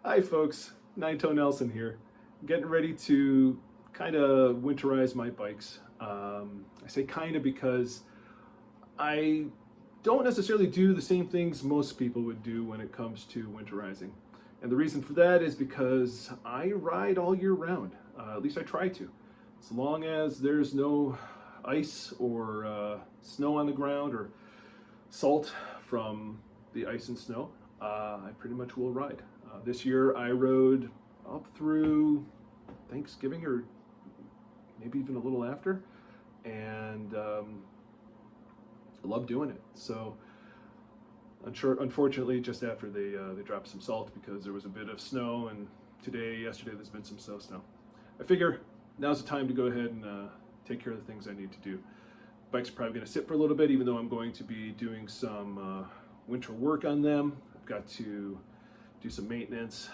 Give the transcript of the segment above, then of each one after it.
Hi folks, Nine Toe Nelson here. Getting ready to kind of winterize my bikes. I say kind of because I don't necessarily do the same things most people would do when it comes to winterizing. And the reason for that is because I ride all year round, at least I try to. As long as there's no ice or snow on the ground or salt from the ice and snow, I pretty much will ride. This year I rode up through Thanksgiving or maybe even a little after, and I love doing it. So unfortunately just after they dropped some salt because there was a bit of snow, and yesterday there's been some snow. I figure now's the time to go ahead and take care of the things I need to do. Bike's probably going to sit for a little bit, even though I'm going to be doing some winter work on them. I've got to do some maintenance,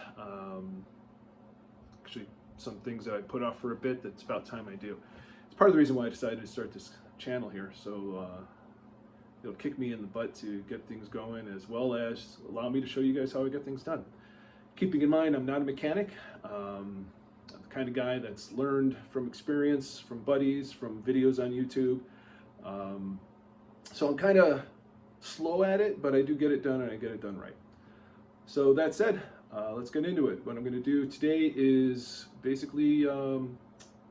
actually some things that I put off for a bit that's about time I do. It's part of the reason why I decided to start this channel here, so it'll kick me in the butt to get things going, as well as allow me to show you guys how I get things done. Keeping in mind I'm not a mechanic. I'm the kind of guy that's learned from experience, from buddies, from videos on YouTube. So I'm kind of slow at it, but I do get it done, and I get it done right. So that said, let's get into it. What I'm going to do today is basically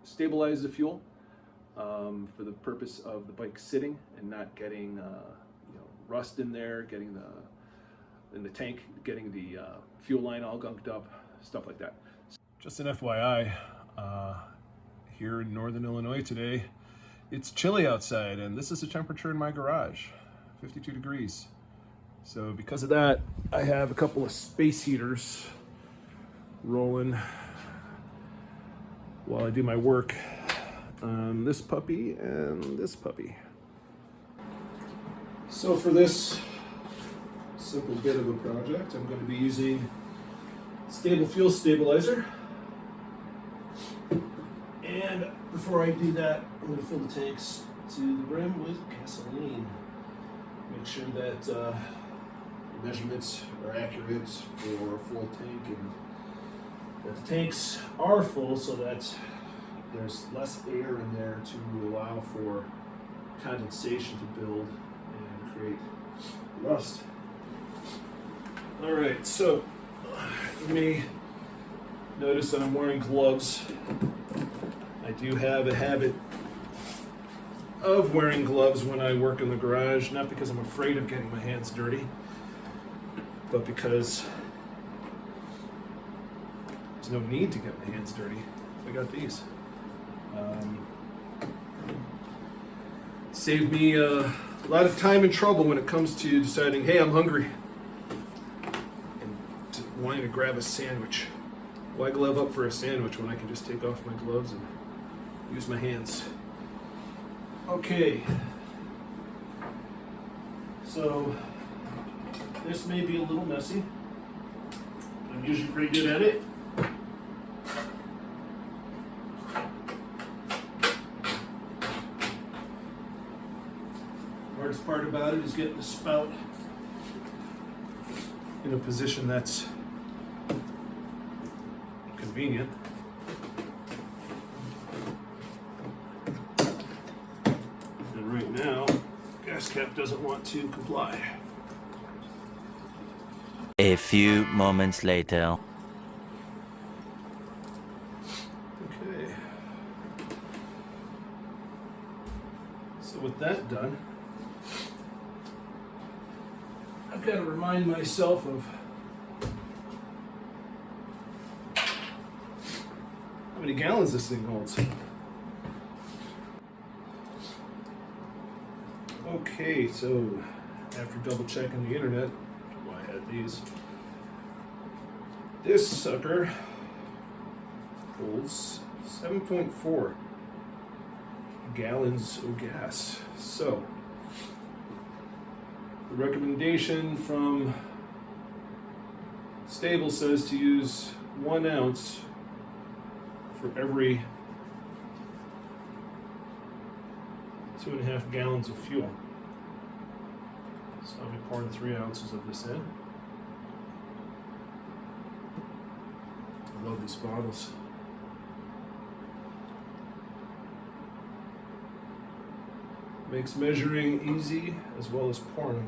stabilize the fuel for the purpose of the bike sitting and not getting rust in there, getting in the tank, getting the fuel line all gunked up, stuff like that. Just an FYI, here in northern Illinois today, it's chilly outside, and this is the temperature in my garage, 52 degrees. So because of that, I have a couple of space heaters rolling while I do my work on this puppy and this puppy. So for this simple bit of a project, I'm going to be using stable fuel stabilizer. And before I do that, I'm going to fill the tanks to the brim with gasoline. Make sure that measurements are accurate for a full tank, and that the tanks are full so that there's less air in there to allow for condensation to build and create rust. All right, so you may notice that I'm wearing gloves. I do have a habit of wearing gloves when I work in the garage, not because I'm afraid of getting my hands dirty, but because there's no need to get my hands dirty. I got these. Saved me a lot of time and trouble when it comes to deciding, hey, I'm hungry, and wanting to grab a sandwich. Why glove up for a sandwich when I can just take off my gloves and use my hands? Okay, so this may be a little messy. I'm usually pretty good at it. The hardest part about it is getting the spout in a position that's convenient. And right now, gas cap doesn't want to comply. A few moments later. Okay. So with that done, I've got to remind myself of how many gallons this thing holds. Okay, so after double checking the internet, why I had these, this sucker holds 7.4 gallons of gas. So the recommendation from Sta-bil says to use 1 ounce for every 2.5 gallons of fuel. So I'll be pouring 3 ounces of this in. I love these bottles. Makes measuring easy as well as pouring.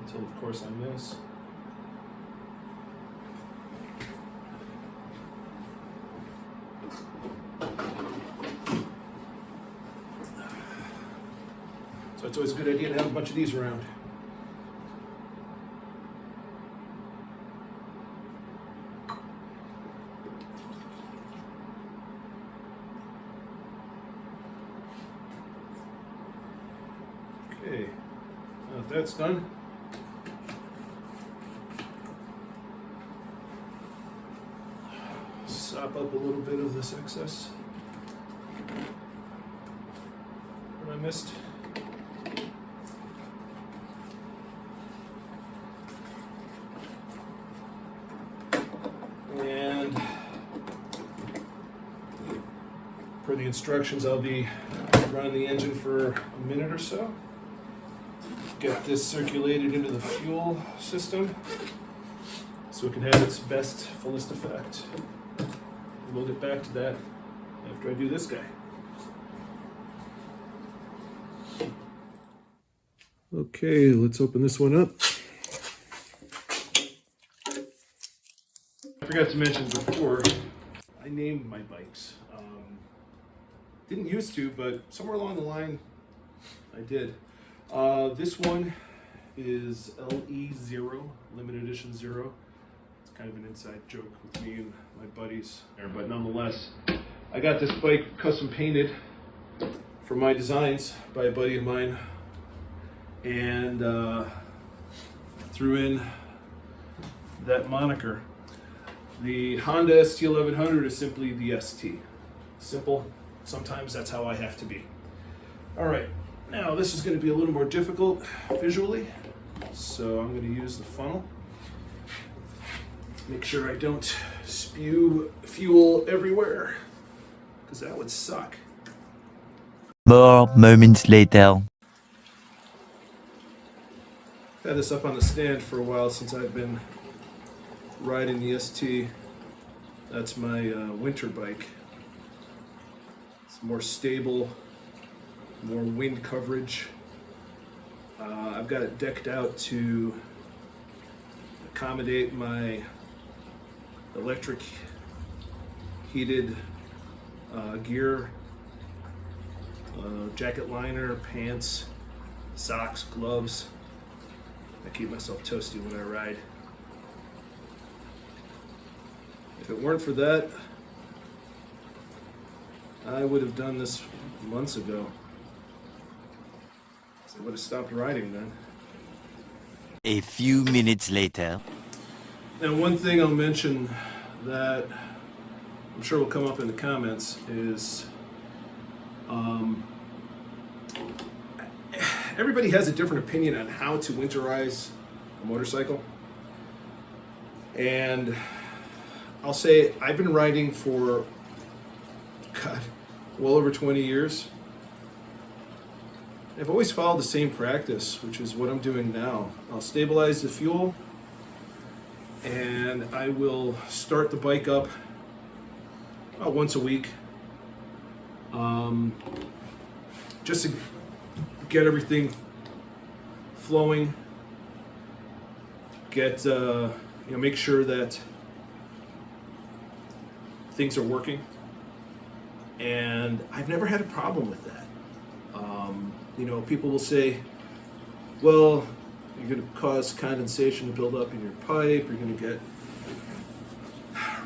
Until of course I miss. So it's always a good idea to have a bunch of these around. Okay, now that that's done, sop up a little bit of this excess that I missed. And per the instructions, I'll be running the engine for a minute or so. Get this circulated into the fuel system so it can have its best, fullest effect. And we'll get back to that after I do this guy. Okay, let's open this one up. I forgot to mention before, I named my bikes. Didn't used to, but somewhere along the line, I did. This one is LE0, limited edition 0. It's kind of an inside joke with me and my buddies there, but nonetheless, I got this bike custom painted for my designs by a buddy of mine, and threw in that moniker. The Honda ST1100 is simply the ST. Simple. Sometimes that's how I have to be. All right. Now this is going to be a little more difficult visually, so I'm going to use the funnel. Make sure I don't spew fuel everywhere, because that would suck. More moments later. I've had this up on the stand for a while since I've been riding the ST. That's my winter bike. It's more stable, more wind coverage. I've got it decked out to accommodate my electric heated gear, jacket liner, pants, socks, gloves. I keep myself toasty when I ride. If it weren't for that, I would have done this months ago. I would have stopped riding then. A few minutes later. Now, one thing I'll mention that I'm sure will come up in the comments is everybody has a different opinion on how to winterize a motorcycle. And I'll say I've been riding for, God, well over 20 years. I've always followed the same practice, which is what I'm doing now. I'll stabilize the fuel, and I will start the bike up about once a week, just to get everything flowing, get make sure that things are working. And I've never had a problem with that. People will say, well, you're going to cause condensation to build up in your pipe, you're going to get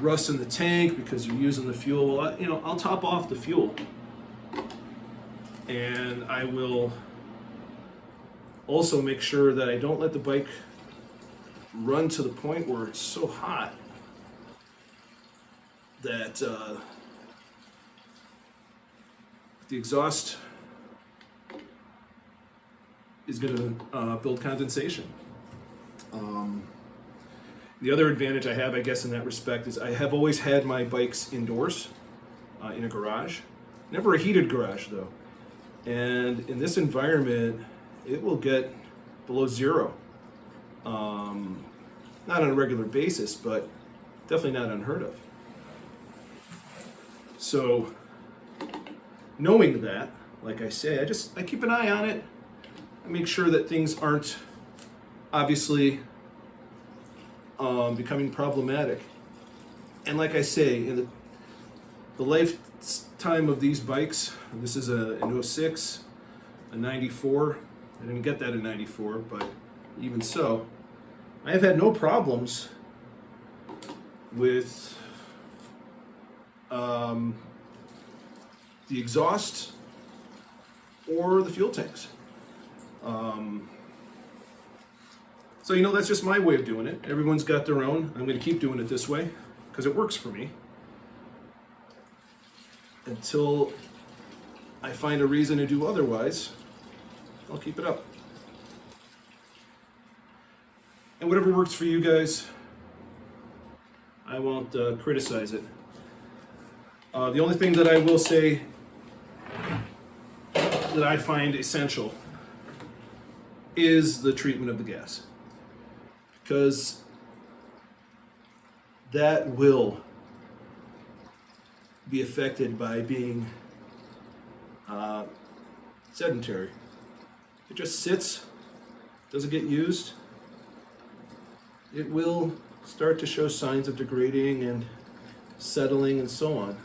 rust in the tank because you're using the fuel. Well, I'll top off the fuel, and I will also make sure that I don't let the bike run to the point where it's so hot that the exhaust is going to build condensation. The other advantage I have, I guess, in that respect is I have always had my bikes indoors in a garage. Never a heated garage, though. And in this environment, it will get below zero. Not on a regular basis, but definitely not unheard of. So, knowing that, like I say, I keep an eye on it. I make sure that things aren't obviously becoming problematic. And like I say, in the lifetime of these bikes, this is an 06, a 94. I didn't get that in 94, but even so, I have had no problems with the exhaust or the fuel tanks. So, you know, that's just my way of doing it. Everyone's got their own. I'm going to keep doing it this way because it works for me until I find a reason to do otherwise. I'll keep it up. And whatever works for you guys, I won't criticize it. The only thing that I will say that I find essential is the treatment of the gas, because that will be affected by being sedentary. It just sits, doesn't get used. It will start to show signs of degrading and settling and so on.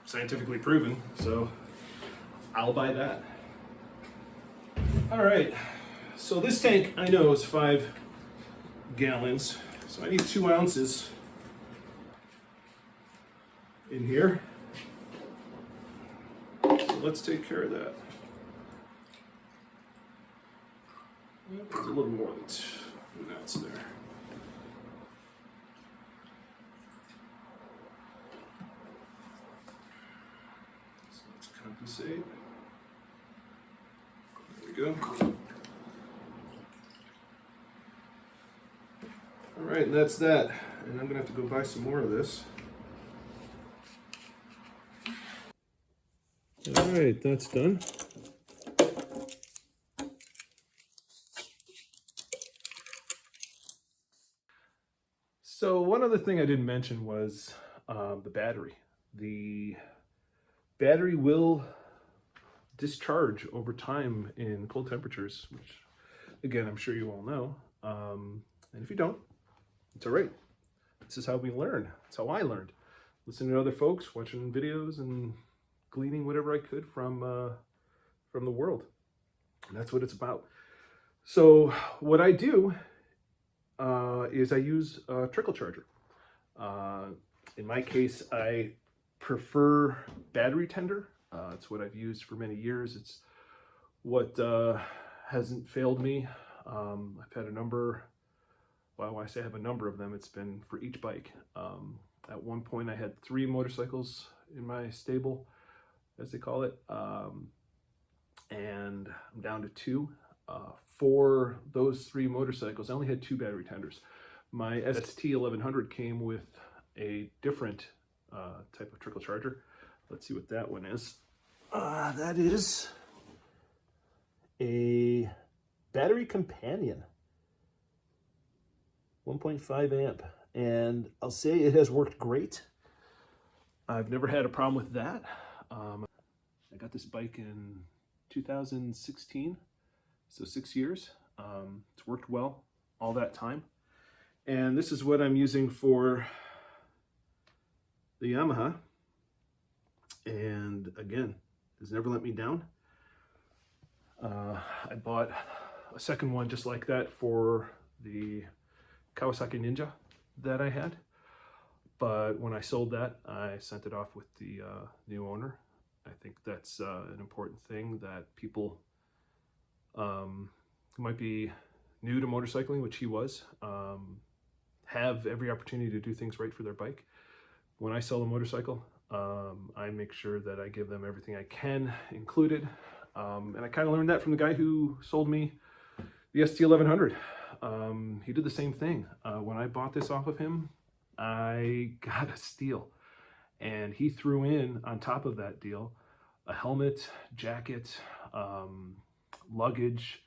Scientifically proven, so I'll buy that. All right, so this tank I know is 5 gallons, so I need 2 ounces in here. So let's take care of that. There's a little more than 1 ounce there. So let's compensate. There we go. All right, and that's that. And I'm gonna have to go buy some more of this. All right, that's done. So one other thing I didn't mention was the battery. The battery will discharge over time in cold temperatures, which again, I'm sure you all know. And if you don't, it's all right. This is how we learn. That's how I learned. Listening to other folks, watching videos, and gleaning whatever I could from the world. And that's what it's about. So what I do is I use a trickle charger. In my case, I prefer battery tender. It's what I've used for many years. It's what hasn't failed me. I've had a number, well, when I say I have a number of them, it's been for each bike. At one point I had 3 motorcycles in my stable, as they call it, and I'm down to 2. For those 3 motorcycles, I only had 2 battery tenders. My ST1100 came with a different type of trickle charger. Let's see what that one is. That is a battery companion, 1.5 amp, and I'll say it has worked great. I've never had a problem with that. I got this bike in 2016. So 6 years. It's worked well all that time. And this is what I'm using for the Yamaha. And again, has never let me down. I bought a second one just like that for the Kawasaki Ninja that I had. But when I sold that, I sent it off with the new owner. I think that's an important thing, that people who might be new to motorcycling, which he was, have every opportunity to do things right for their bike. When I sell a motorcycle, I make sure that I give them everything I can included. And I kind of learned that from the guy who sold me the ST1100. He did the same thing. When I bought this off of him, I got a steal. And he threw in, on top of that deal, a helmet, jacket, luggage,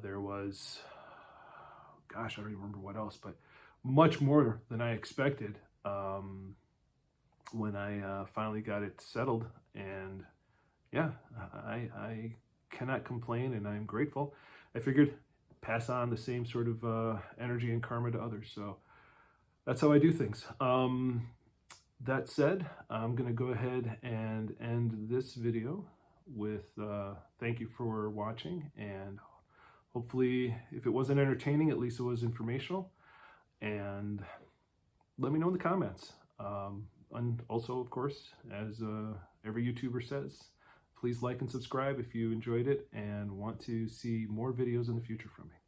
There was, gosh, I don't even remember what else, but much more than I expected when I finally got it settled. And yeah, I cannot complain, and I'm grateful. I figured pass on the same sort of energy and karma to others. So that's how I do things. That said, I'm going to go ahead and end this video with thank you for watching, and hopefully if it wasn't entertaining, at least it was informational. And let me know in the comments. And also, of course, as every YouTuber says, please like and subscribe if you enjoyed it and want to see more videos in the future from me.